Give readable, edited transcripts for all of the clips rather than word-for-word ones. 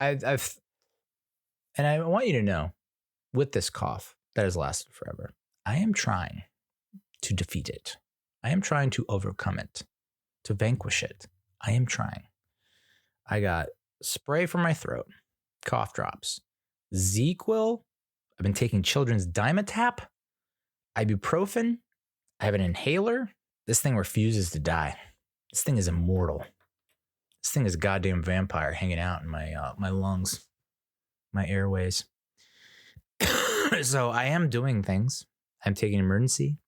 I've and I want you to know, with this cough that has lasted forever, I am trying to defeat it. I am trying to overcome it, to vanquish it. I am trying. I got spray for my throat, cough drops, ZzzQuil. I've been taking children's Dimetap, ibuprofen. I have an inhaler. This thing refuses to die. This thing is immortal. This thing is a goddamn vampire hanging out in my lungs, my airways. So I am doing things. I'm taking emergency.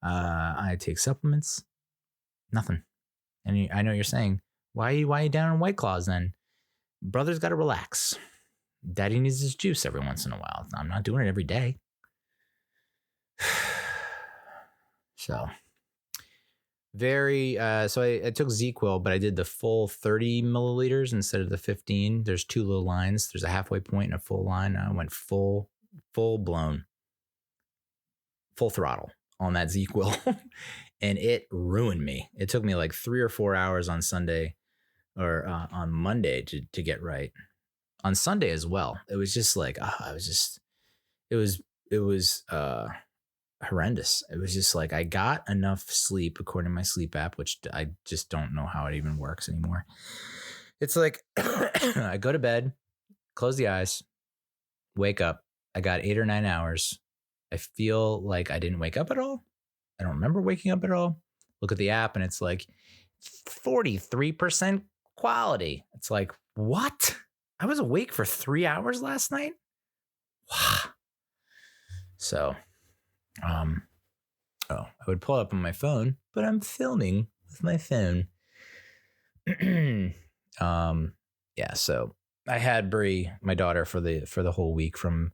I take supplements. Nothing. And I know you're saying, why are you down on White Claws then? Brother's got to relax. Daddy needs his juice every once in a while. I'm not doing it every day. So I took ZzzQuil, but I did the full 30 milliliters instead of the 15. There's two little lines. There's a halfway point and a full line. I went full blown, full throttle on that ZzzQuil. And it ruined me. It took me like 3 or 4 hours on Sunday or on Monday to get right. On Sunday as well. It was just like, it was horrendous. It was just like, I got enough sleep according to my sleep app, which I just don't know how it even works anymore. It's like, I go to bed, close the eyes, wake up. I got 8 or 9 hours. I feel like I didn't wake up at all. I don't remember waking up at all. Look at the app and it's like 43% quality. It's like, what? I was awake for 3 hours last night? Wow. So, I would pull it up on my phone, but I'm filming with my phone. Yeah, so I had Bree, my daughter, for the whole week from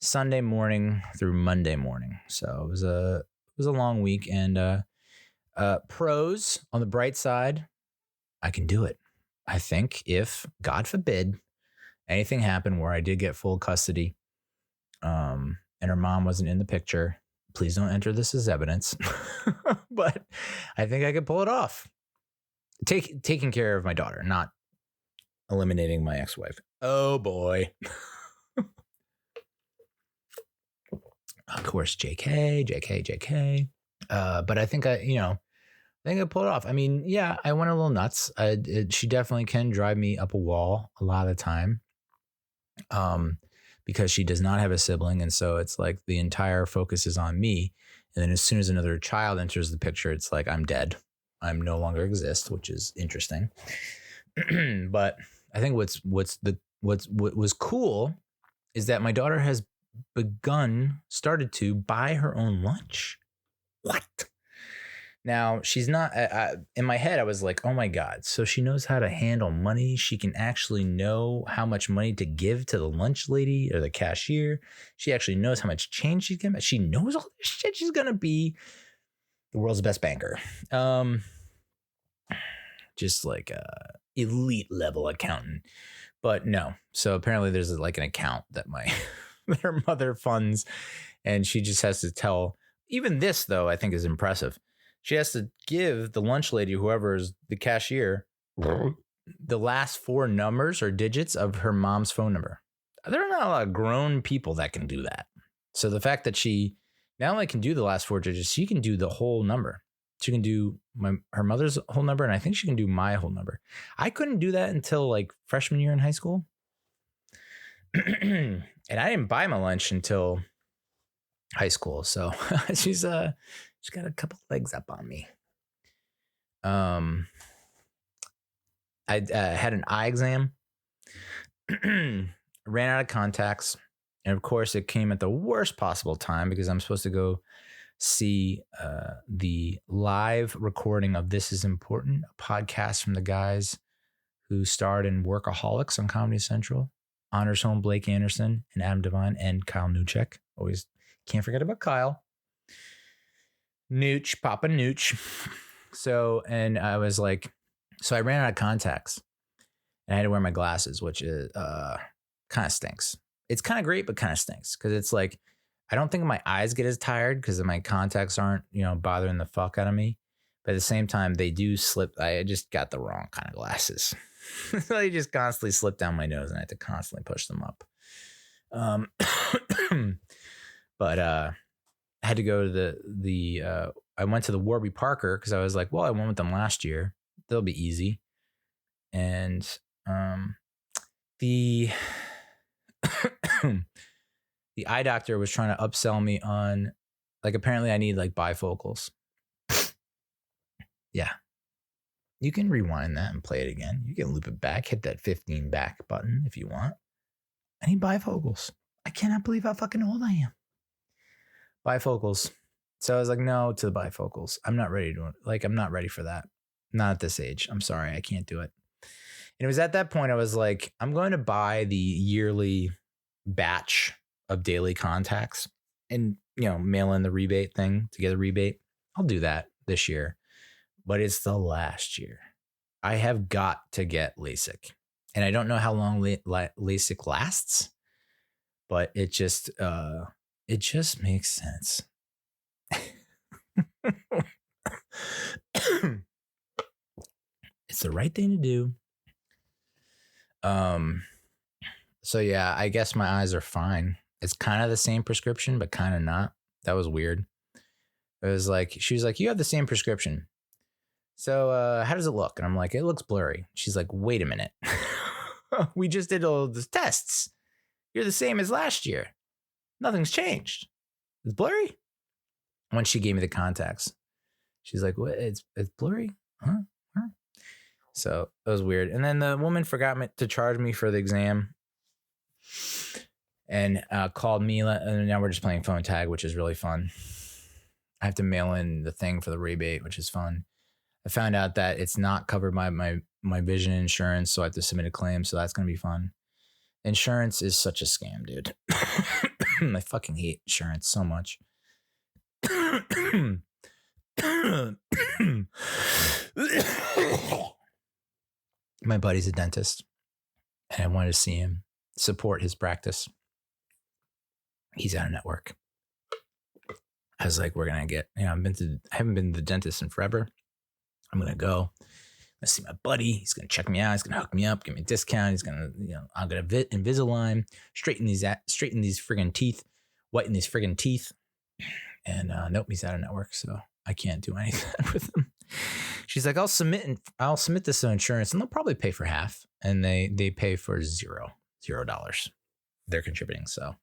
Sunday morning through Monday morning. So it was a long week, and pros on the bright side, I can do it. I think if, God forbid, anything happened where I did get full custody, and her mom wasn't in the picture, please don't enter this as evidence. But I think I could pull it off. Taking care of my daughter, not eliminating my ex-wife. Oh boy. Of course, JK. But I think I pulled it off. I mean, yeah, I went a little nuts. She definitely can drive me up a wall a lot of the time. Because she does not have a sibling. And so it's like the entire focus is on me. And then as soon as another child enters the picture, it's like, I'm dead. I'm no longer exist, which is interesting. But I think what was cool is that my daughter has started to buy her own lunch. What? Now, she's not, in my head, I was like, oh my God. So she knows how to handle money. She can actually know how much money to give to the lunch lady or the cashier. She actually knows how much change she's getting. She knows all this shit. She's going to be the world's best banker. Just like a elite level accountant. But no. So apparently there's like an account that that her mother funds. And she just has to tell. Even this, though, I think is impressive. She has to give the lunch lady, whoever is the cashier, the last 4 numbers or digits of her mom's phone number. There are not a lot of grown people that can do that. So the fact that she not only can do the last 4 digits, she can do the whole number. She can do her mother's whole number, and I think she can do my whole number. I couldn't do that until like freshman year in high school. And I didn't buy my lunch until high school. So she's got a couple legs up on me. I had an eye exam, ran out of contacts. And of course it came at the worst possible time because I'm supposed to go see the live recording of This Is Important, a podcast from the guys who starred in Workaholics on Comedy Central. Honors Home, Blake Anderson and Adam Devine and Kyle Neuchek. Always can't forget about Kyle. Nooch, Papa Nooch. So, and I was like, so I ran out of contacts and I had to wear my glasses, which is kind of stinks. It's kind of great, but kind of stinks because it's like, I don't think my eyes get as tired because my contacts aren't, bothering the fuck out of me. But at the same time, they do slip. I just got the wrong kind of glasses. So they just constantly slip down my nose and I had to constantly push them up. But I had to go to I went to the Warby Parker because I was like, well, I went with them last year. They'll be easy. And the the eye doctor was trying to upsell me on, like, apparently I need like bifocals. Yeah. You can rewind that and play it again. You can loop it back, hit that 15 back button if you want. I need bifocals. I cannot believe how fucking old I am. Bifocals. So I was like, no to the bifocals. I'm not ready to, like, I'm not ready for that. Not at this age. I'm sorry. I can't do it. And it was at that point I was like, I'm going to buy the yearly batch of daily contacts and, mail in the rebate thing to get a rebate. I'll do that this year. But it's the last year. I have got to get LASIK. And I don't know how long LASIK lasts, but it just makes sense. It's the right thing to do. So yeah, I guess my eyes are fine. It's kind of the same prescription, but kind of not. That was weird. It was like, she was like, you have the same prescription. So how does it look? And I'm like, it looks blurry. She's like, wait a minute. We just did all the tests. You're the same as last year. Nothing's changed. It's blurry. When she gave me the contacts, she's like, what? It's blurry? Huh? So it was weird. And then the woman forgot to charge me for the exam and called me. And now we're just playing phone tag, which is really fun. I have to mail in the thing for the rebate, which is fun. I found out that it's not covered by my vision insurance, so I have to submit a claim. So that's going to be fun. Insurance is such a scam, dude. I fucking hate insurance so much. My buddy's a dentist, and I wanted to see him, support his practice. He's out of network. I was like, we're going to get, I haven't been to the dentist in forever. I'm going to go. I see my buddy. He's going to check me out. He's going to hook me up, give me a discount. He's going to, I'm going to Invisalign, straighten these friggin' teeth, whiten these friggin' teeth. And nope, he's out of network. So I can't do anything with him. She's like, I'll submit this to insurance and they'll probably pay for half. And they pay for $0. They're contributing. So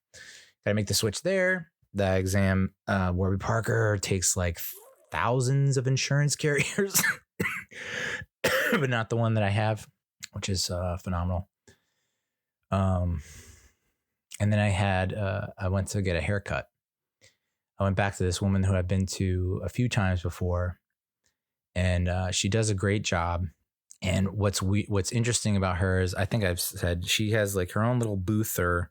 gotta make the switch there. The exam, Warby Parker takes like thousands of insurance carriers, but not the one that I have, which is phenomenal. And then I went to get a haircut. I went back to this woman who I've been to a few times before, and she does a great job. And what's interesting about her is, I think I've said, she has like her own little booth or,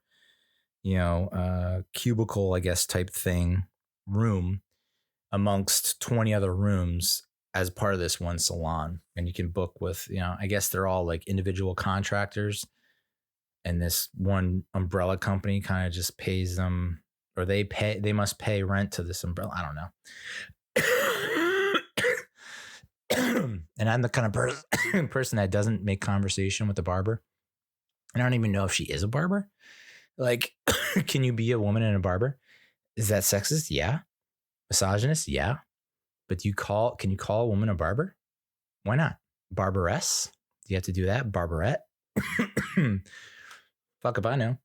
cubicle, I guess, type thing, room amongst 20 other rooms as part of this one salon. And you can book with, I guess they're all like individual contractors, and this one umbrella company kind of just pays them, or they must pay rent to this umbrella. I don't know. And I'm the kind of person that doesn't make conversation with the barber. And I don't even know if she is a barber. Like, can you be a woman and a barber? Is that sexist? Yeah. Misogynist? Yeah. But can you call a woman a barber? Why not? Barberess? Do you have to do that? Barberette? Fuck if I know.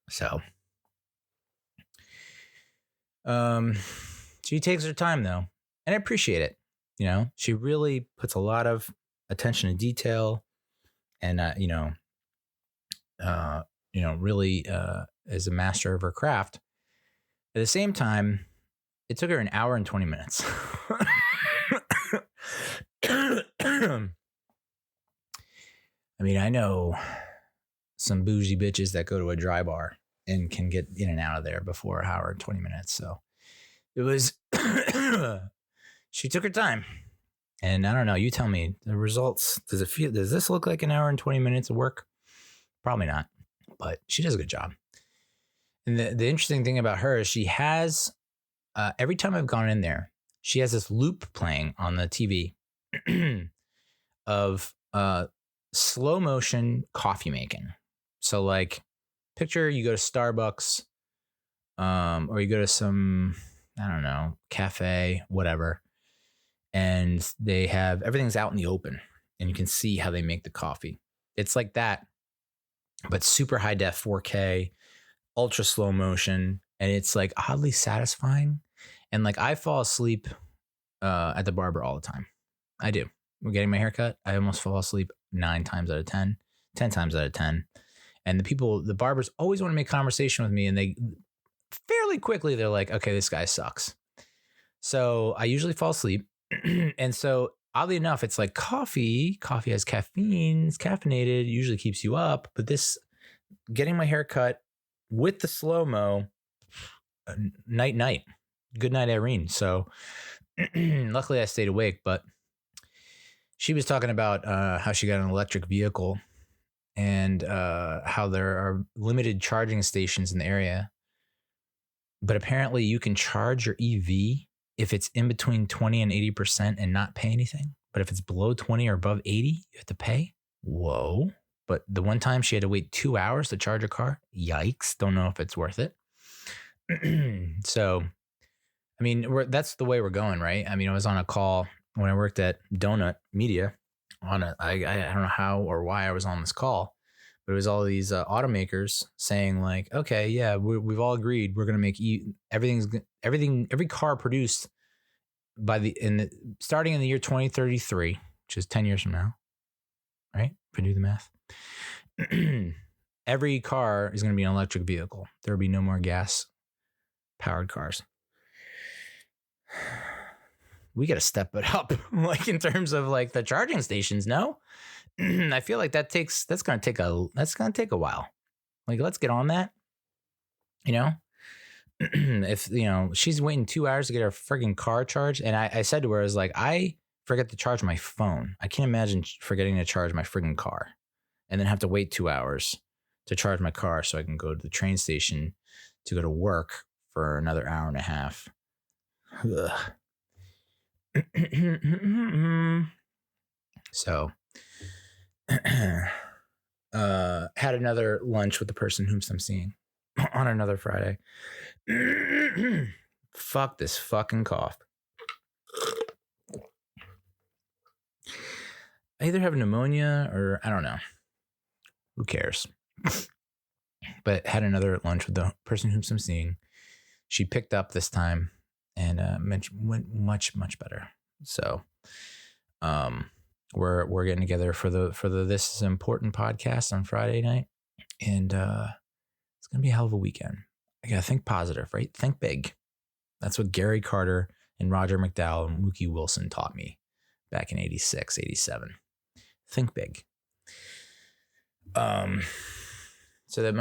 So, she takes her time though, and I appreciate it. She really puts a lot of attention to detail, and really is a master of her craft. At the same time, it took her an hour and 20 minutes. I mean, I know some bougie bitches that go to a dry bar and can get in and out of there before an hour and 20 minutes. So it was, she took her time. And I don't know, you tell me the results. Does this look like an hour and 20 minutes of work? Probably not, but she does a good job. And the interesting thing about her is she has, every time I've gone in there, she has this loop playing on the TV of slow motion coffee making. So like picture you go to Starbucks or you go to some, I don't know, cafe, whatever. And they have everything's out in the open and you can see how they make the coffee. It's like that, but super high def 4K, ultra slow motion. And it's like oddly satisfying. And like I fall asleep at the barber all the time. I do. We're getting my haircut. I almost fall asleep 9 times out of 10, 10 times out of 10. And the barbers always want to make conversation with me. And they fairly quickly, they're like, okay, this guy sucks. So I usually fall asleep. And so oddly enough, it's like coffee has caffeine, it's caffeinated, usually keeps you up. But this getting my haircut with the slow-mo, night, good night, Irene. So luckily I stayed awake, but she was talking about how she got an electric vehicle and how there are limited charging stations in the area. But apparently you can charge your EV if it's in between 20 and 80% and not pay anything. But if it's below 20 or above 80, you have to pay. Whoa. But the one time she had to wait 2 hours to charge a car. Yikes. Don't know if it's worth it. So, I mean, that's the way we're going, right? I mean, I was on a call when I worked at Donut Media I don't know how or why I was on this call, but it was all these automakers saying like, okay, yeah, we've all agreed we're going to make every car produced starting in the year 2033, which is 10 years from now, right? If I do the math, every car is going to be an electric vehicle. There will be no more gas powered cars. We got to step it up, like in terms of like the charging stations. No, I feel like that's going to take a while. Like, let's get on that. You know, if she's waiting 2 hours to get her friggin' car charged, and I said to her, I was like, I forget to charge my phone. I can't imagine forgetting to charge my friggin' car, and then have to wait 2 hours to charge my car so I can go to the train station to go to work for another hour and a half. Ugh. So had another lunch with the person whom I'm seeing on another Friday. Fuck this fucking cough. I either have pneumonia or I don't know. Who cares? But had another lunch with the person whom I'm seeing. She picked up this time and went much, much better. So we're getting together for the This Is Important podcast on Friday night. And it's going to be a hell of a weekend. I got to think positive, right? Think big. That's what Gary Carter and Roger McDowell and Mookie Wilson taught me back in 86, 87. Think big. So that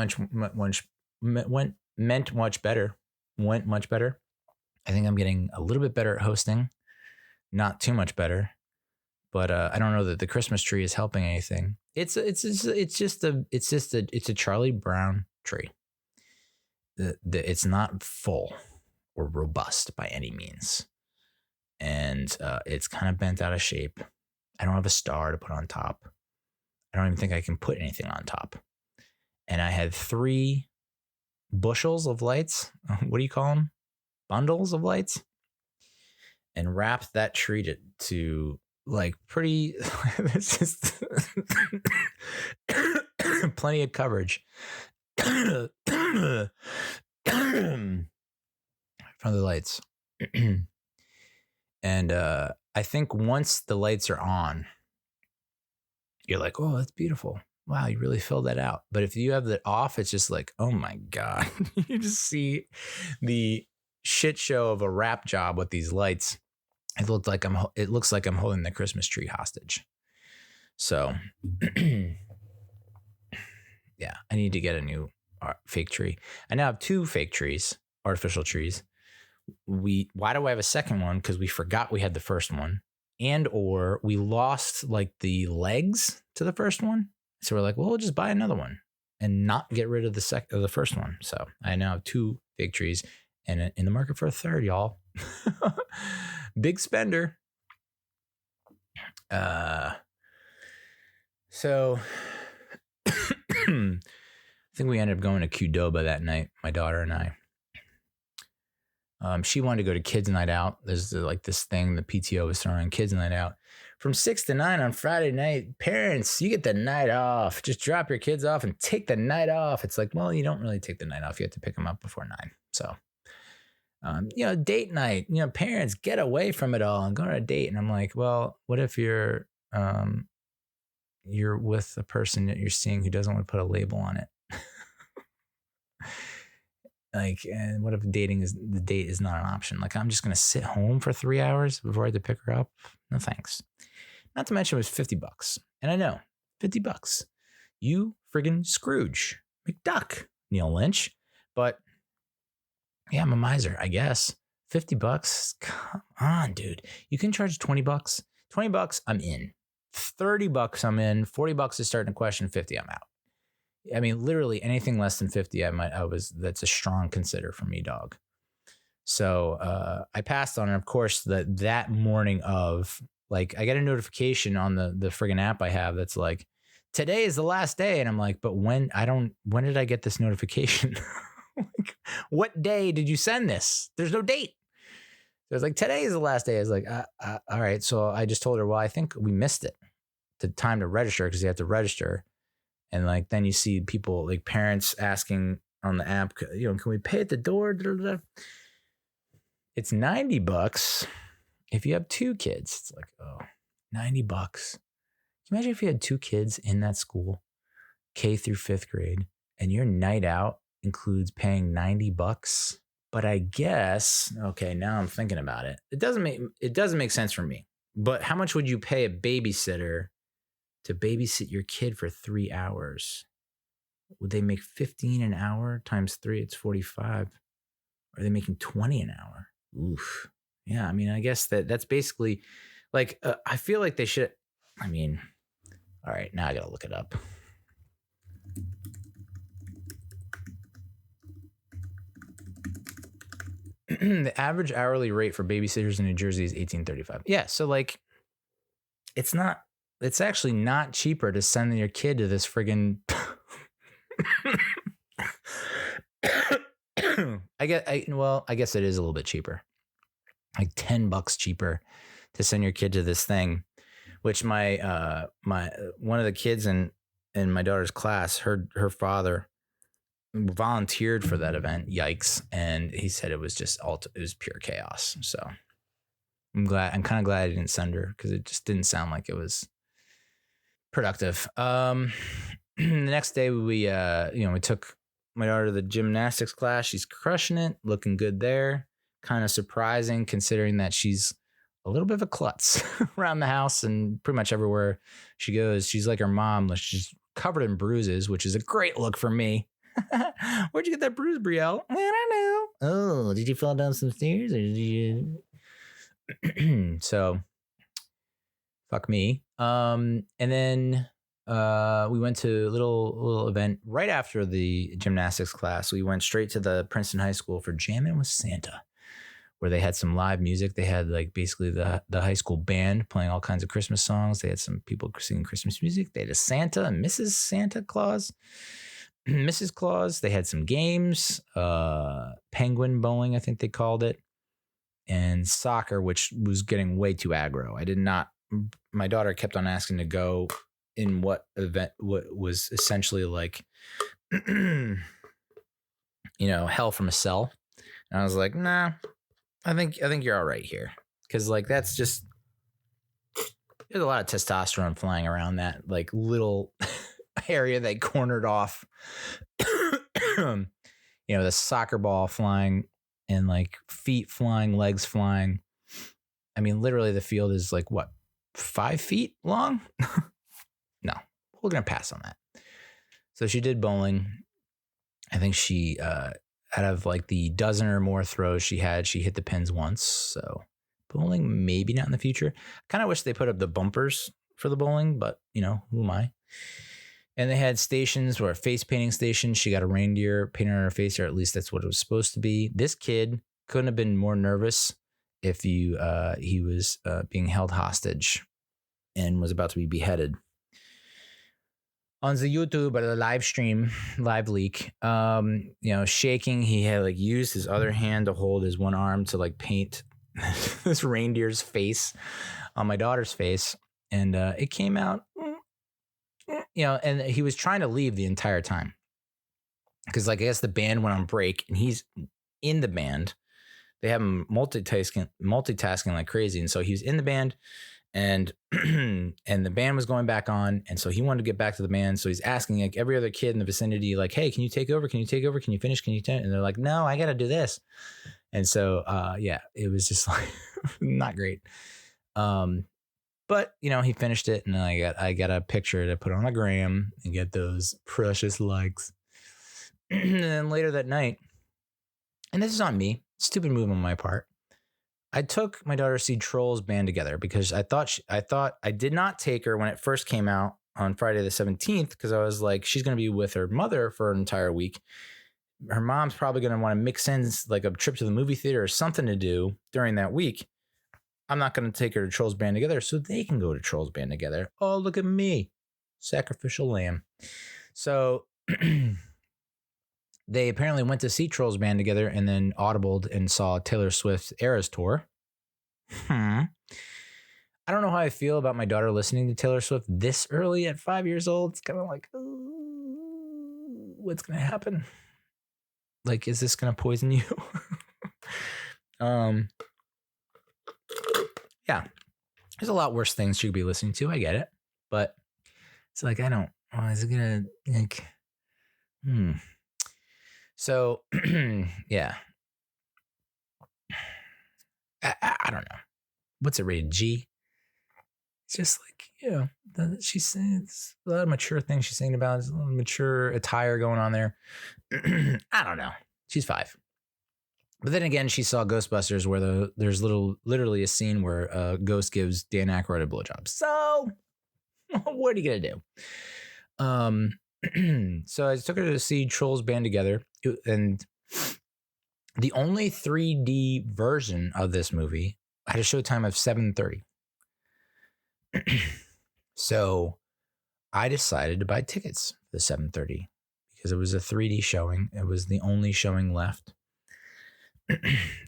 went much better. I think I'm getting a little bit better at hosting, not too much better, but I don't know that the Christmas tree is helping anything. It's just a Charlie Brown tree. It's not full or robust by any means, and it's kind of bent out of shape. I don't have a star to put on top. I don't even think I can put anything on top. And I had 3 bushels of lights. What do you call them? Bundles of lights, and wrapped that tree to like pretty plenty of coverage from the lights. And I think once the lights are on, you're like, oh, that's beautiful. Wow, you really filled that out. But if you have it off, it's just like, oh my God. You just see the shit show of a wrap job with these lights. It looks like I'm holding the Christmas tree hostage. So yeah, I need to get a new fake tree. I now have 2 fake trees, artificial trees. Why do I have a second one? Because we forgot we had the first one, and or we lost like the legs to the first one. So we're like, well, we'll just buy another one and not get rid of the first one. So I now have 2 fake trees. And in the market for a third, y'all. Big spender. So I think we ended up going to Qdoba that night, my daughter and I. She wanted to go to kids night out. There's like this thing the PTO was throwing, kids night out from 6 to 9 on Friday night. Parents, you get the night off. Just drop your kids off and take the night off. It's like, well, you don't really take the night off. You have to pick them up before 9. So, date night, parents, get away from it all and go on a date. And I'm like, well, what if you're with a person that you're seeing who doesn't want to put a label on it? Like, and what if the date is not an option? Like, I'm just going to sit home for 3 hours before I have to pick her up. No, thanks. Not to mention it was $50. And I know, $50. You friggin' Scrooge McDuck, Neal Lynch. But yeah, I'm a miser, I guess. $50. Come on, dude. You can charge $20. $20, I'm in. $30, I'm in. $40 is starting to question. 50, I'm out. I mean, literally anything less than 50, that's a strong consider for me, dog. So I passed on it. Of course, that morning of, like, I get a notification on the friggin' app I have that's like, today is the last day. And I'm like, but when did I get this notification? Like, what day did you send this? There's no date. So it's like, today is the last day. I was like, all right. So I just told her, well, I think we missed it. The time to register, because you have to register. And like, then you see people, like parents asking on the app, can we pay at the door? It's $90 if you have 2 kids. It's like, oh, $90. Can you imagine if you had 2 kids in that school, K through 5th grade, and your night out includes paying $90? But I guess, okay, now I'm thinking about it. It doesn't make sense for me. But how much would you pay a babysitter to babysit your kid for 3 hours? Would they make $15 an hour times 3? It's $45. Are they making $20 an hour? Oof. Yeah. I mean, I guess that's basically like, I feel like they should, all right, now I got to look it up. The average hourly rate for babysitters in New Jersey is $18.35. Yeah. So like, it's actually not cheaper to send your kid to this friggin' I guess it is a little bit cheaper. Like $10 cheaper to send your kid to this thing, which my one of the kids in my daughter's class, her father volunteered for that event. Yikes. And he said it was just it was pure chaos. So I'm kind of glad I didn't send her, because it just didn't sound like it was productive. The next day we took my daughter to the gymnastics class. She's crushing it, looking good there. Kind of surprising considering that she's a little bit of a klutz around the house and pretty much everywhere she goes. She's like her mom. She's covered in bruises, which is a great look for me. Where'd you get that bruise, Brielle? I don't know. Oh, did you fall down some stairs or did you? So fuck me. And then we went to a little event right after the gymnastics class. We went straight to the Princeton High School for Jammin with Santa, where they had some live music. They had like basically the high school band playing all kinds of Christmas songs. They had some people singing Christmas music. They had a Santa and Mrs. Santa Claus. Mrs. Claus. They had some games, penguin bowling, I think they called it, and soccer, which was getting way too aggro. My daughter kept on asking to go in what was essentially like, hell from a cell. And I was like, nah, I think you're all right here. Cause like, that's just, there's a lot of testosterone flying around that like little area they cornered off. The soccer ball flying and like feet flying, legs flying. I mean, literally the field is like what, 5 feet long? No, we're going to pass on that. So she did bowling. I think she, out of like the dozen or more throws she hit the pins once. So bowling, maybe not in the future. Kind of wish they put up the bumpers for the bowling, but who am I? And they had stations where a face painting station. She got a reindeer painted on her face, or at least that's what it was supposed to be. This kid couldn't have been more nervous if he was being held hostage and was about to be beheaded. On the YouTube, or the live leak, shaking. He had used his other hand to hold his one arm to paint this reindeer's face on my daughter's face, and it came out, and he was trying to leave the entire time because I guess the band went on break, and he's in the band. They have him multitasking like crazy, and so he was in the band. And the band was going back on. And so he wanted to get back to the band. So he's asking every other kid in the vicinity, hey, can you take over? Can you take over? Can you finish? And they're like, no, I got to do this. And so, it was just not great. But he finished it, and I got a picture to put on the gram and get those precious likes. And then later that night, and this is on me, stupid move on my part, I took my daughter to see Trolls Band Together because I thought I did not take her when it first came out on Friday the 17th because I was like, she's going to be with her mother for an entire week. Her mom's probably going to want to mix in a trip to the movie theater or something to do during that week. I'm not going to take her to Trolls Band Together so they can go to Trolls Band Together. Oh, look at me. Sacrificial lamb. So they apparently went to see Trolls Band Together and then audibled and saw Taylor Swift's Eras Tour. I don't know how I feel about my daughter listening to Taylor Swift this early at 5 years old. It's kind of what's going to happen? Is this going to poison you? Yeah. There's a lot worse things she could be listening to. I get it. But it's I don't, is it going to, So, yeah. I don't know. What's it rated? G? It's just she's saying it's a lot of mature things she's saying about. There's a lot of mature attire going on there. I don't know. She's 5. But then again, she saw Ghostbusters where there's literally a scene where a ghost gives Dan Aykroyd a blowjob. So what are you going to do? So I took her to see Trolls Band Together, and the only 3D version of this movie had a showtime of 7:30. So I decided to buy tickets for the 7:30 because it was a 3D showing. It was the only showing left.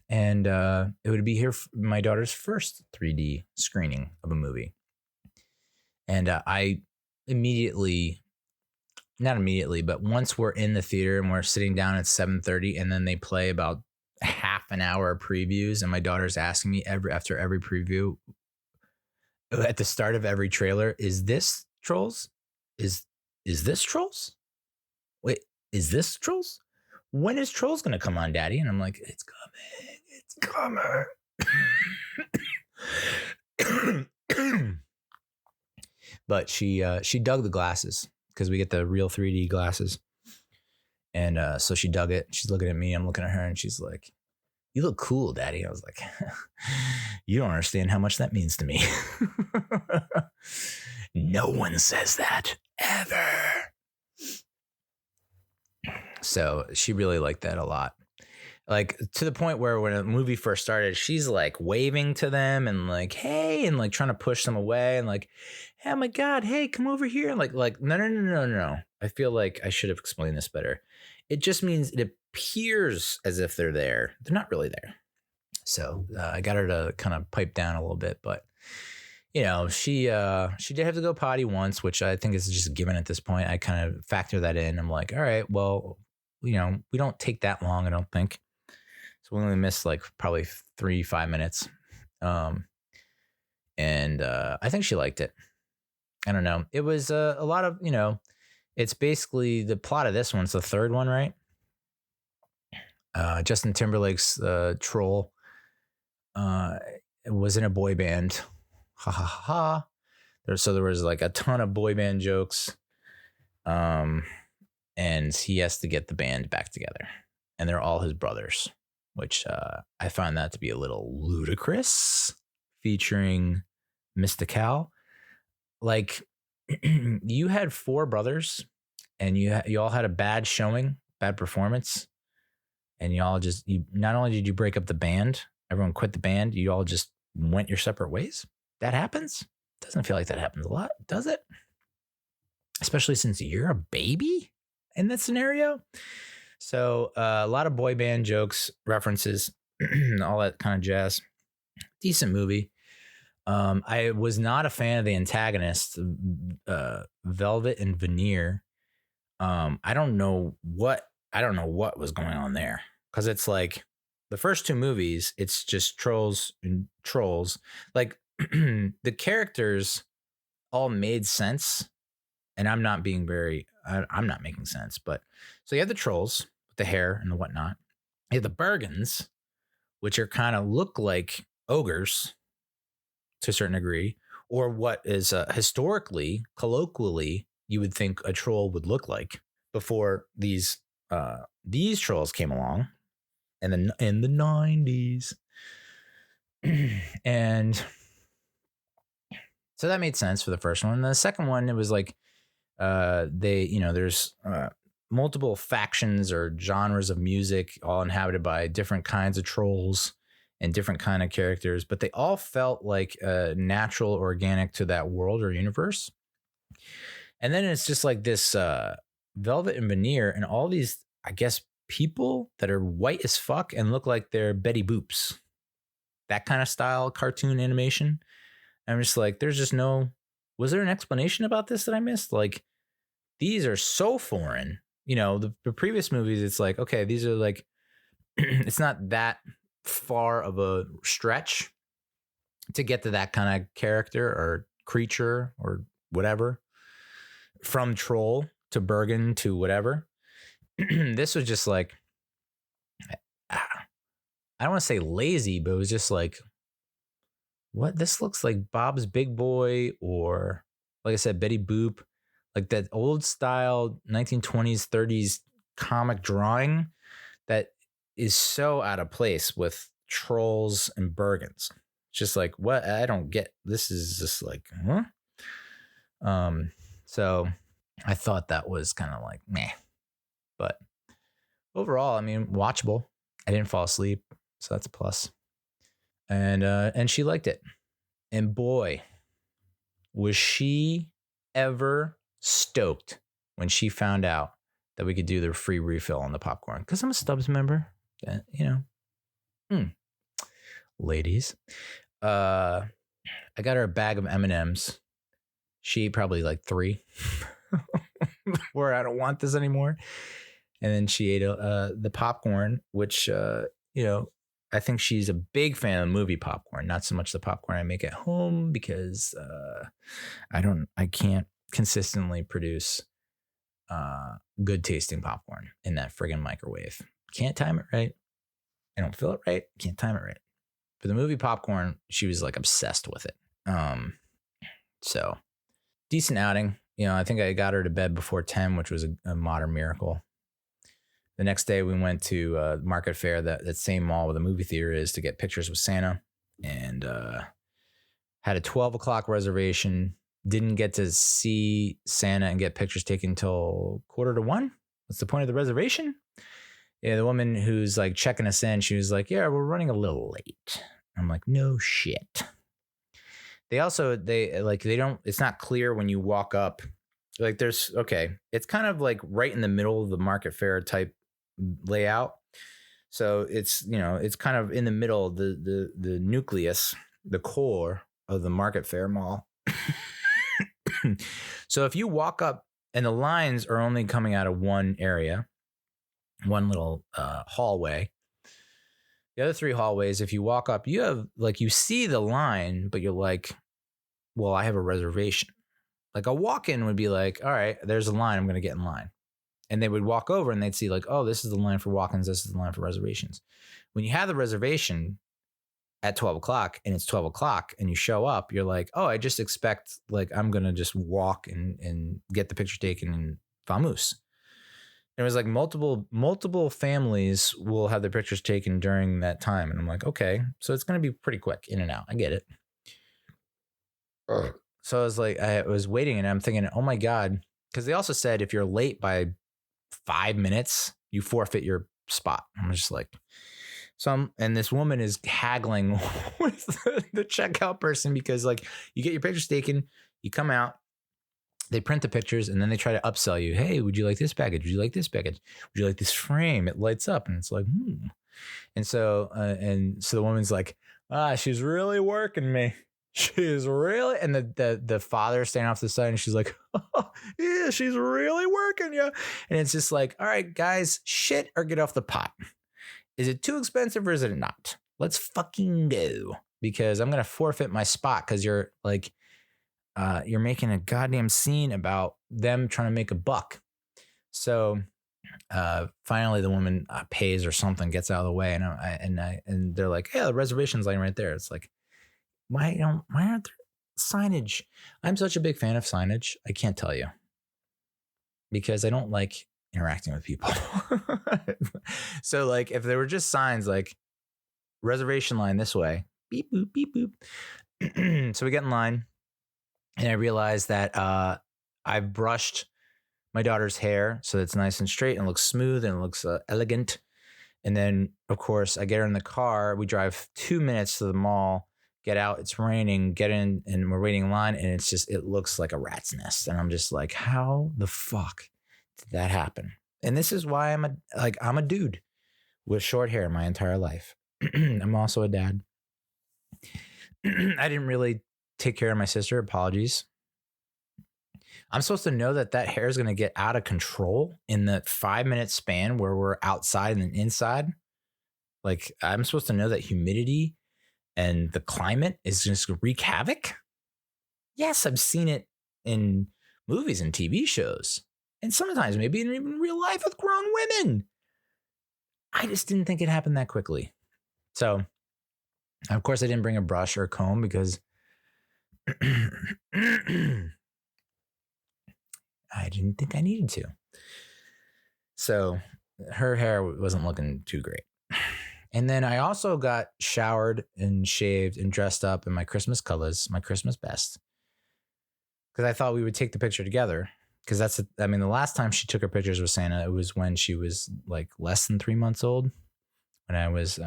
And it would be my daughter's first 3D screening of a movie. And I not immediately, but once we're in the theater and we're sitting down at 7:30 and then they play about half an hour of previews and my daughter's asking me after every preview at the start of every trailer, is this Trolls? Is this Trolls? Wait, is this Trolls? When is Trolls going to come on, Daddy? And I'm like, it's coming. But she dug the glasses because we get the real 3D glasses. And so she dug it. She's looking at me. I'm looking at her and she's like, you look cool, Daddy. I was like, you don't understand how much that means to me. No one says that ever. So she really liked that a lot. To the point where when a movie first started, she's waving to them and hey, and trying to push them away and oh my God, hey, come over here. And no. I feel like I should have explained this better. It just means it appears as if they're there. They're not really there. So I got her to kind of pipe down a little bit, but she did have to go potty once, which I think is just a given at this point. I kind of factor that in. I'm like, all right, well, we don't take that long, I don't think. So we only missed probably 3-5 minutes. And I think she liked it. I don't know. It was a lot of, it's basically the plot of this one. It's the third one, right? Justin Timberlake's Troll was in a boy band. Ha ha ha. So there was a ton of boy band jokes. And he has to get the band back together. And they're all his brothers, which I find that to be a little ludicrous, featuring Mystical. You had 4 brothers and you all had a bad showing, bad performance. And you not only did you break up the band, everyone quit the band. You all just went your separate ways. That happens? Doesn't feel like that happens a lot, does it? Especially since you're a baby in that scenario. So a lot of boy band jokes, references, all that kind of jazz. Decent movie. I was not a fan of the antagonist, Velvet and Veneer. I don't know what was going on there, because it's like the first two movies, it's just trolls and trolls. Like the characters all made sense, and I'm not making sense. But so you have the trolls with the hair and the whatnot. You have the Bergens, which are kind of look like ogres to a certain degree, or what is historically, colloquially, you would think a troll would look like before these trolls came along, and then in the 90s. And so that made sense for the first one. And the second one, it was like there's multiple factions or genres of music, all inhabited by different kinds of trolls and different kind of characters, but they all felt like natural, organic to that world or universe. And then it's just like this Velvet and Veneer and all these, I guess, people that are white as fuck and look like they're Betty Boops. That kind of style cartoon animation. I'm just like, was there an explanation about this that I missed? Like, these are so foreign. The previous movies, it's like, okay, these are like, it's not that far of a stretch to get to that kind of character or creature or whatever, from troll to Bergen to whatever. This was just like, I don't want to say lazy, but it was just like, what? This looks like Bob's Big Boy, or like I said, Betty Boop, like that old style 1920s, 30s comic drawing that is so out of place with trolls and Bergens. Just like, what? I don't get. This is just like, huh? So I thought that was kind of like meh, but overall, I mean, watchable. I didn't fall asleep, so that's a plus. And she liked it, and boy, was she ever stoked when she found out that we could do the free refill on the popcorn, because I'm a Stubbs member. Ladies, I got her a bag of M&Ms. She ate probably like 3 where I don't want this anymore. And then she ate the popcorn, which, I think she's a big fan of movie popcorn, not so much the popcorn I make at home, because I can't consistently produce good tasting popcorn in that friggin' microwave. Can't time it right. I don't feel it right. Can't time it right. For the movie popcorn, she was like obsessed with it. So decent outing. I think I got her to bed before 10, which was a modern miracle. The next day we went to MarketFair, that same mall where the movie theater is, to get pictures with Santa, and had a 12 o'clock reservation. Didn't get to see Santa and get pictures taken until 1:45. What's the point of the reservation? Yeah, the woman who's like checking us in, she was like, yeah, we're running a little late. I'm like, no shit. It's not clear when you walk up. Like it's kind of like right in the middle of the MarketFair type layout. So it's kind of in the middle, the nucleus, the core of the MarketFair mall. So if you walk up and the lines are only coming out of one area, one little hallway, the other 3 hallways, if you walk up, you have you see the line, but you're like, well, I have a reservation. Like a walk-in would be like, all right, there's a line, I'm going to get in line. And they would walk over and they'd see like, oh, this is the line for walk-ins, this is the line for reservations. When you have the reservation at 12 o'clock and it's 12 o'clock and you show up, you're like, oh, I just expect I'm going to just walk and get the picture taken and vamoose. And it was like multiple families will have their pictures taken during that time. And I'm like, okay, so it's going to be pretty quick, in and out. I get it. So I was like, I was waiting and I'm thinking, oh my God. Because they also said if you're late by 5 minutes, you forfeit your spot. I'm just like, And this woman is haggling with the checkout person because like you get your pictures taken, you come out, they print the pictures, and then they try to upsell you. Hey, would you like this package? Would you like this package? Would you like this frame? It lights up, and it's like, And so the woman's like, she's really working me. She's really, and the father standing off to the side, and she's like, oh, yeah, she's really working you. And it's just like, all right, guys, shit or get off the pot. Is it too expensive or is it not? Let's fucking go, because I'm gonna forfeit my spot because you're like, you're making a goddamn scene about them trying to make a buck. So finally the woman pays or something, gets out of the way, and they're like, yeah, the reservation's laying right there. It's like, why aren't there signage? I'm such a big fan of signage. I can't tell you, because I don't like interacting with people. So like if there were just signs like reservation line this way, beep boop beep boop. So we get in line, and I realized that I've brushed my daughter's hair so it's nice and straight and looks smooth and it looks elegant. And then of course I get her in the car. We drive 2 minutes to the mall, get out, it's raining, get in, and we're waiting in line, and it looks like a rat's nest. And I'm just like, how the fuck did that happen? And this is why I'm a dude with short hair my entire life. I'm also a dad. I didn't really take care of my sister. Apologies. I'm supposed to know that hair is going to get out of control in the 5-minute span where we're outside and inside. Like, I'm supposed to know that humidity and the climate is just going to wreak havoc. Yes, I've seen it in movies and TV shows, and sometimes maybe in real life with grown women. I just didn't think it happened that quickly. So, of course, I didn't bring a brush or a comb because I didn't think I needed to. So her hair wasn't looking too great. And then I also got showered and shaved and dressed up in my Christmas colors, my Christmas best, because I thought we would take the picture together. Because the last time she took her pictures with Santa, it was when she was like less than 3 months old, when I was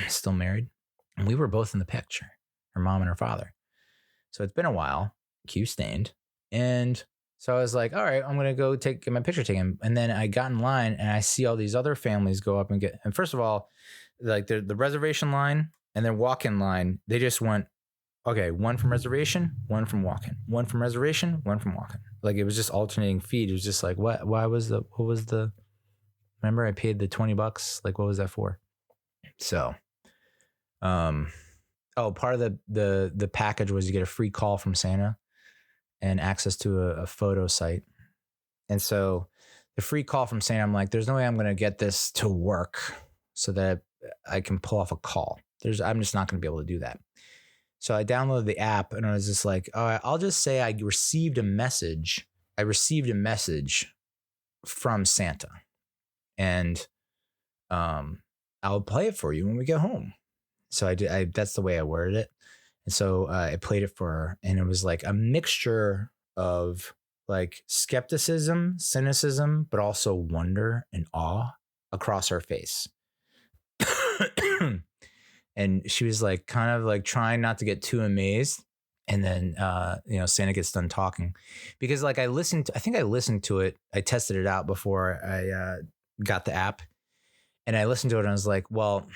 still married. And we were both in the picture, her mom and her father. So it's been a while, Q stained. And so I was like, all right, I'm going to go get my picture taken. And then I got in line and I see all these other families go up and first of all, like the reservation line and then walk-in line, they just went, okay, one from reservation, one from walk-in, one from reservation, one from walk-in. Like it was just alternating feed. It was just like, what was the, remember I paid the $20? Like, what was that for? So, part of the package was you get a free call from Santa and access to a photo site. And so the free call from Santa, I'm like, there's no way I'm going to get this to work so that I can pull off a call. I'm just not going to be able to do that. So I downloaded the app and I was just like, all right, I'll just say I received a message. I received a message from Santa, and I'll play it for you when we get home. So that's the way I worded it. And so I played it for her, and it was like a mixture of like skepticism, cynicism, but also wonder and awe across her face. And she was like kind of like trying not to get too amazed. And then, Santa gets done talking, because like I think I listened to it. I tested it out before I got the app, and I listened to it and I was like, well,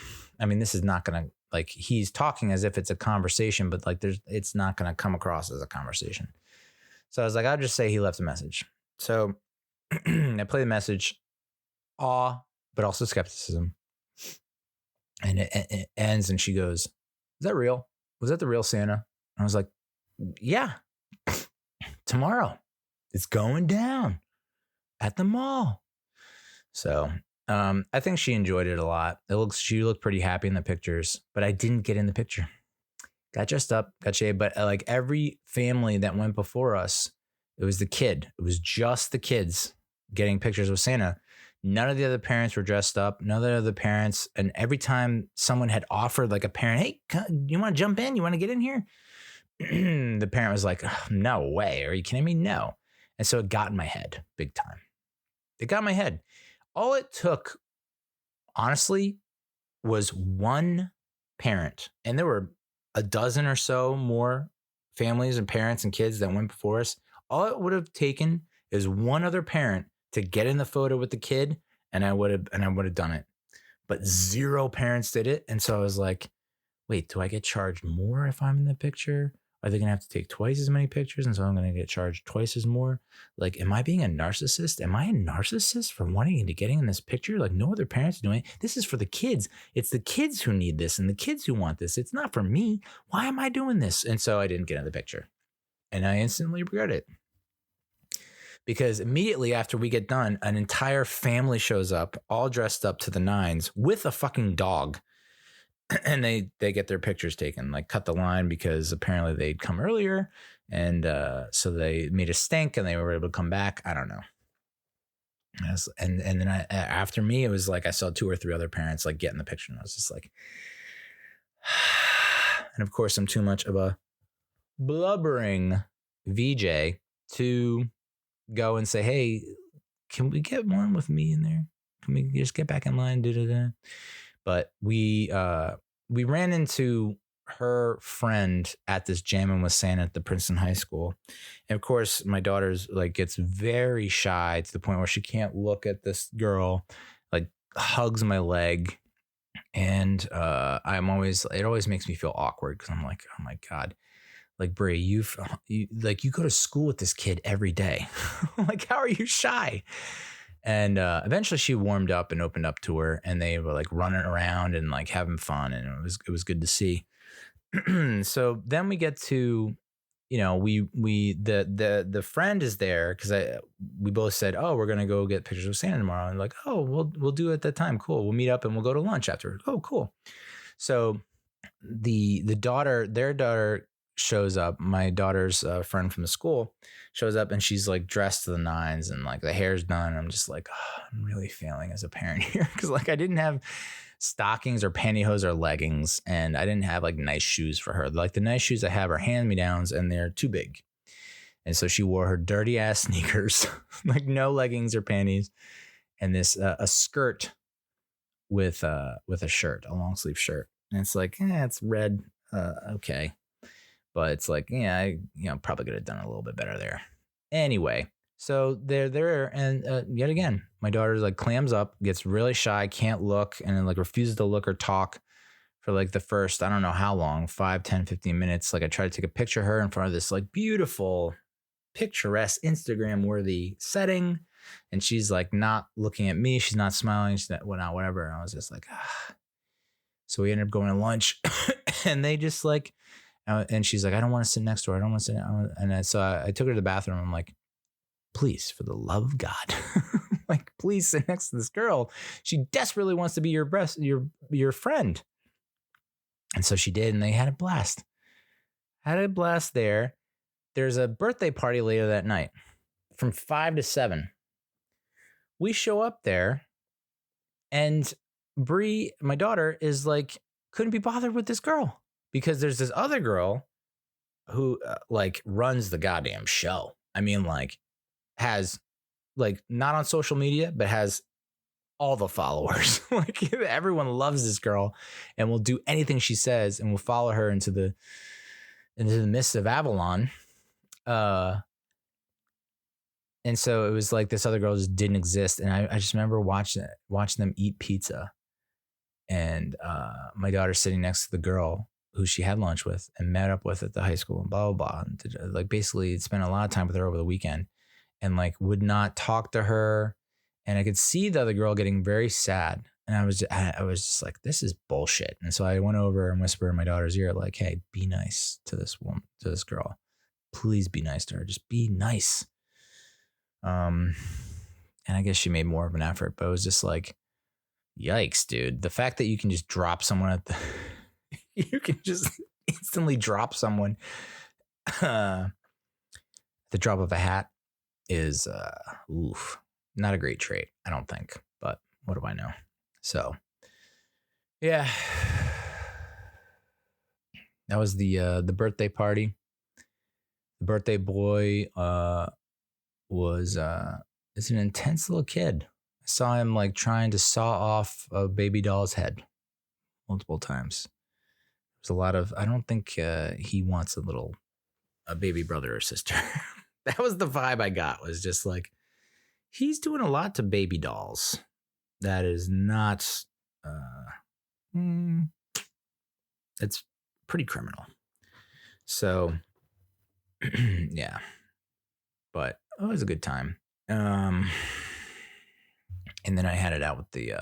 I mean, this is not going to, like, he's talking as if it's a conversation, but like it's not going to come across as a conversation. So I was like, I'll just say he left a message. So I play the message, awe, but also skepticism. And it ends and she goes, is that real? Was that the real Santa? And I was like, yeah, tomorrow it's going down at the mall. So I think she enjoyed it a lot. She looked pretty happy in the pictures, but I didn't get in the picture. Got dressed up, got shaved, but like every family that went before us, it was the kid. It was just the kids getting pictures with Santa. None of the other parents were dressed up. None of the other parents. And every time someone had offered, like a parent, hey, you want to jump in? You want to get in here? The parent was like, oh, no way. Are you kidding me? No. And so it got in my head big time. It got in my head. All it took, honestly, was one parent, and there were a dozen or so more families and parents and kids that went before us. All it would have taken is one other parent to get in the photo with the kid, and I would have done it. But zero parents did it. And so I was like, wait, do I get charged more if I'm in the picture? Are they going to have to take twice as many pictures? And so I'm going to get charged twice as more. Like, am I being a narcissist? Am I a narcissist for wanting to getting in this picture? Like, no other parents are doing it. This is for the kids. It's the kids who need this and the kids who want this. It's not for me. Why am I doing this? And so I didn't get in the picture. And I instantly regret it. Because immediately after we get done, an entire family shows up, all dressed up to the nines with a fucking dog. And they get their pictures taken, like cut the line because apparently they'd come earlier. And so they made a stink and they were able to come back. I don't know. And then after me, it was like I saw 2 or 3 other parents like get in the picture. And I was just like, and of course, I'm too much of a blubbering VJ to go and say, hey, can we get one with me in there? Can we just get back in line? But we ran into her friend at this Jammin with Santa at the Princeton High School. And of course, my daughter's like gets very shy to the point where she can't look at this girl, like hugs my leg. And it always makes me feel awkward because I'm like, oh my God, like Brie, you go to school with this kid every day. Like, how are you shy? And eventually she warmed up and opened up to her, and they were like running around and like having fun, and it was good to see. So then we get to, the friend is there because we both said, oh, we're gonna go get pictures of Santa tomorrow, and like, oh, we'll do it at that time. Cool, we'll meet up and we'll go to lunch after. Oh, cool. So their daughter shows up. My daughter's friend from the school shows up, and she's like dressed to the nines and like the hair's done. I'm just like, oh, I'm really failing as a parent here because like I didn't have stockings or pantyhose or leggings, and I didn't have like nice shoes for her. Like the nice shoes I have are hand-me-downs and they're too big. And so she wore her dirty ass sneakers, like no leggings or panties, and this a skirt with a shirt, a long sleeve shirt. And it's like, it's red. Okay. But it's like, yeah, I probably could have done a little bit better there. Anyway, so they're there. And yet again, my daughter's like clams up, gets really shy, can't look, and then like refuses to look or talk for like the first, I don't know how long, 5, 10, 15 minutes. Like I tried to take a picture of her in front of this like beautiful, picturesque, Instagram worthy setting. And she's like not looking at me. She's not smiling. She's not, whatever. And I was just like, ah. So we ended up going to lunch and they just like, and she's like, I don't want to sit next to her. I don't want to sit. So I took her to the bathroom. I'm like, please, for the love of God, like, please sit next to this girl. She desperately wants to be your friend. And so she did. And they had a blast. There. There's a birthday party later that night from 5 to 7. We show up there and Bree, my daughter, is like, couldn't be bothered with this girl. Because there's this other girl who like runs the goddamn show. I mean, like has like not on social media, but has all the followers. Like everyone loves this girl and will do anything she says and will follow her into the midst of Avalon. And so it was like this other girl just didn't exist. And I just remember watching them eat pizza. And my daughter sitting next to the girl who she had lunch with and met up with at the high school and blah, blah, blah. And like basically spent a lot of time with her over the weekend and like would not talk to her. And I could see the other girl getting very sad. And I was just like, this is bullshit. And so I went over and whispered in my daughter's ear, like, hey, be nice to this woman, to this girl. Please be nice to her. Just be nice. And I guess she made more of an effort, but it was just like, yikes, dude. The fact that you can just drop someone you can just instantly drop someone at the drop of a hat is not a great trait, I don't think. But what do I know? So, yeah, that was the birthday party. The birthday boy is an intense little kid. I saw him like trying to saw off a baby doll's head. multiple times. There's a lot of, I don't think he wants a baby brother or sister. That was the vibe I got, was just like, he's doing a lot to baby dolls. That is not, it's pretty criminal. So, yeah, but it was a good time. And then I had it out with the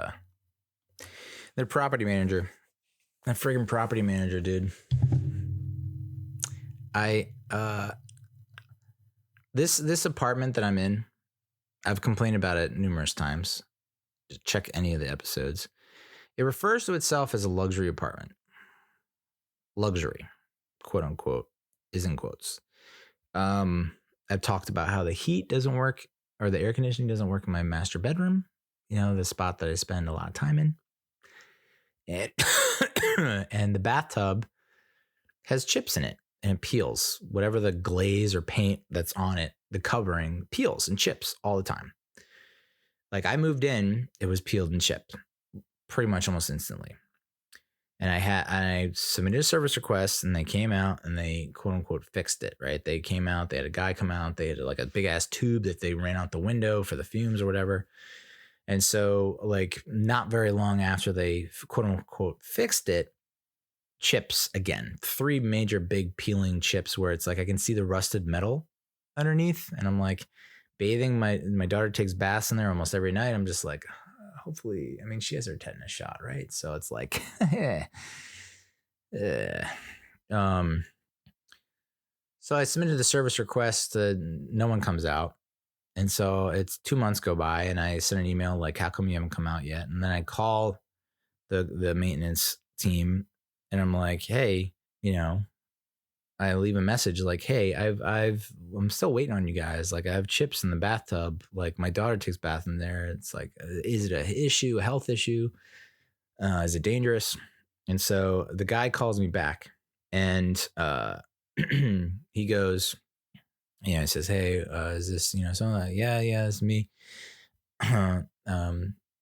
property manager. That friggin' property manager, dude. This apartment that I'm in, I've complained about it numerous times. Check any of the episodes. It refers to itself as a luxury apartment. Luxury, quote unquote, is in quotes. I've talked about how the heat doesn't work, or the air conditioning doesn't work in my master bedroom. You know, the spot that I spend a lot of time in. And the bathtub has chips in it, and it peels. Whatever the glaze or paint that's on it, the covering peels and chips all the time. Like, I moved in, it was peeled and chipped pretty much almost instantly. And I submitted a service request, and they came out and they quote unquote fixed it, right? They came out, they had a guy come out, they had like a big ass tube that they ran out the window for the fumes or whatever. And so, like, not very long after they quote unquote fixed it, chips again, 3 major big peeling chips where it's like I can see the rusted metal underneath. And I'm like, bathing, my daughter takes baths in there almost every night. I'm just like, hopefully, I mean, she has her tetanus shot, right? So it's like, so I submitted the service request. No one comes out. And so it's 2 months go by, and I send an email like, how come you haven't come out yet? And then I call the maintenance team, and I'm like, hey, you know, I leave a message like, hey, I'm still waiting on you guys. Like, I have chips in the bathtub. Like, my daughter takes bath in there. It's like, is it a health issue? Is it dangerous? And so the guy calls me back, and he goes, he says, hey, is this, something like, yeah, it's me.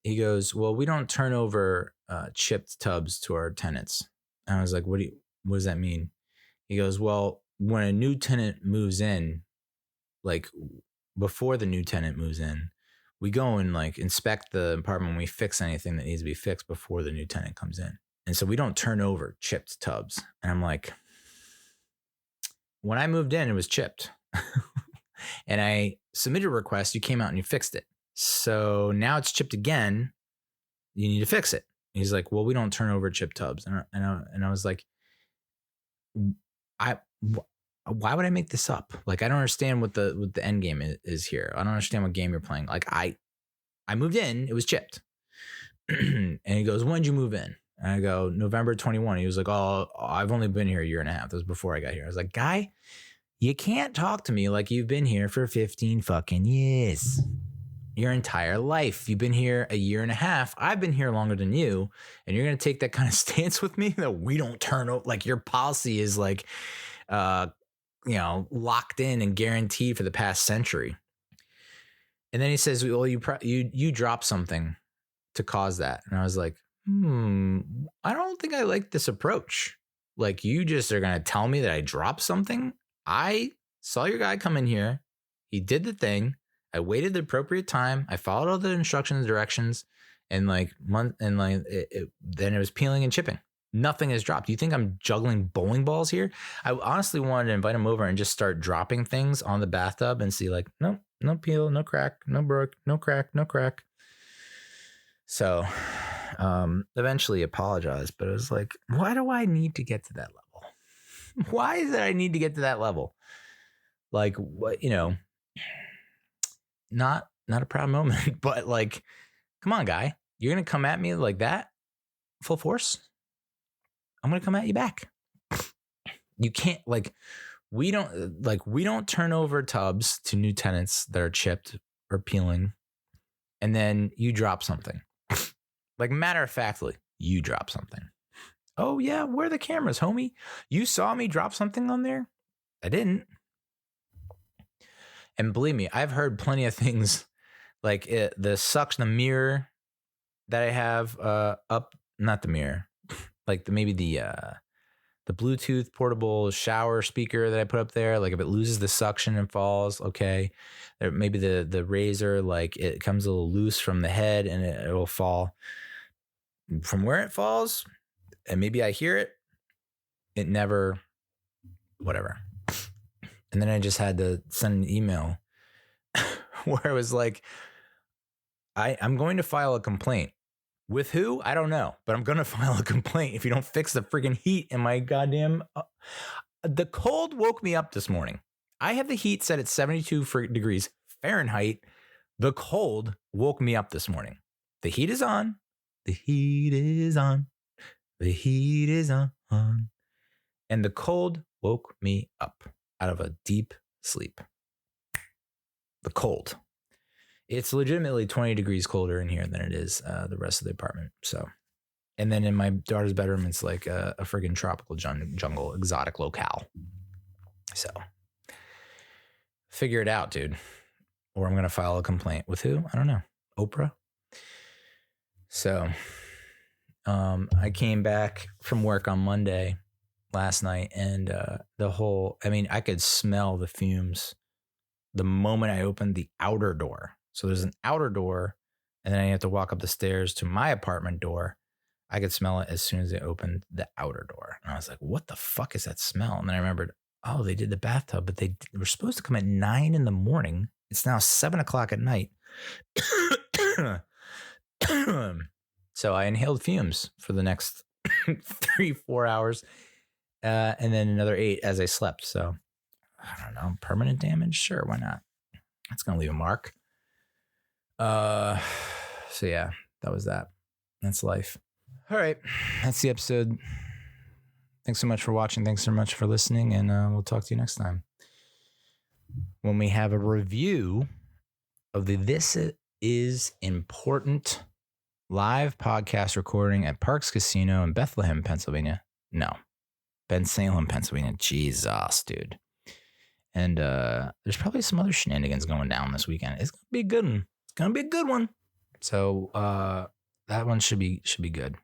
He goes, well, we don't turn over chipped tubs to our tenants. And I was like, what does that mean? He goes, well, when a new tenant moves in, like before the new tenant moves in, we go and like inspect the apartment. We fix anything that needs to be fixed before the new tenant comes in. And so we don't turn over chipped tubs. And I'm like, when I moved in, it was chipped. And I submitted a request. You came out and you fixed it. So now it's chipped again. You need to fix it. And he's like, well, we don't turn over chipped tubs. And I was like, why would I make this up? Like, I don't understand what the end game is here. I don't understand what game you're playing. Like, I moved in, it was chipped. And he goes, when did you move in? And I go, November 21. He was like, oh, I've only been here a year and a half. That was before I got here. I was like, guy, you can't talk to me like you've been here for 15 fucking years. Your entire life. You've been here a year and a half. I've been here longer than you. And you're going to take that kind of stance with me that we don't turn over. Like, your policy is like, locked in and guaranteed for the past century. And then he says, well, you dropped something to cause that. And I was like, I don't think I like this approach. Like, you just are going to tell me that I dropped something. I saw your guy come in here. He did the thing. I waited the appropriate time. I followed all the instructions, directions, and then it was peeling and chipping. Nothing is dropped. Do you think I'm juggling bowling balls here? I honestly wanted to invite him over and just start dropping things on the bathtub and see like, no peel, no crack, no broke, no crack, no crack. So eventually apologized, but it was like, why do I need to get to that level? Why is it I need to get to that level? Like, what, not a proud moment, but like, come on, guy, you're going to come at me like that full force? I'm going to come at you back. You can't we don't turn over tubs to new tenants that are chipped or peeling. And then you drop something. Like, matter of factly, you drop something. Oh yeah. Where are the cameras, homie? You saw me drop something on there? I didn't. And believe me, I've heard plenty of things like the mirror that I have up, not the mirror. like maybe the Bluetooth portable shower speaker that I put up there, like if it loses the suction and falls, okay. Or maybe the razor, like it comes a little loose from the head and it will fall from where it falls. And maybe I hear it. It never, whatever. And then I just had to send an email where it was like, I'm going to file a complaint. With who? I don't know, but I'm going to file a complaint if you don't fix the friggin' heat in my goddamn... The cold woke me up this morning. I have the heat set at 72 degrees Fahrenheit. The cold woke me up this morning. The heat is on. The heat is on. The heat is on. And the cold woke me up out of a deep sleep. The cold. It's legitimately 20 degrees colder in here than it is the rest of the apartment. So, and then in my daughter's bedroom, it's like a friggin' tropical jungle, exotic locale. So, figure it out, dude. Or I'm going to file a complaint. With who? I don't know. Oprah? So, I came back from work on Monday last night and I could smell the fumes the moment I opened the outer door. So there's an outer door, and then I have to walk up the stairs to my apartment door. I could smell it as soon as I opened the outer door. And I was like, what the fuck is that smell? And then I remembered, oh, they did the bathtub, but they were supposed to come at 9 a.m. It's now 7:00 at night. So I inhaled fumes for the next 3-4 hours, and then another 8 as I slept. So I don't know, permanent damage? Sure, why not? That's going to leave a mark. So yeah, that was that. That's life. All right. That's the episode. Thanks so much for watching. Thanks so much for listening. And we'll talk to you next time when we have a review of the This Is Important live podcast recording at Parks Casino in Bethlehem, Pennsylvania. No, Bensalem, Pennsylvania. Jesus, dude. And there's probably some other shenanigans going down this weekend. It's going to be a good one. It's going to be a good one. So that one should be good.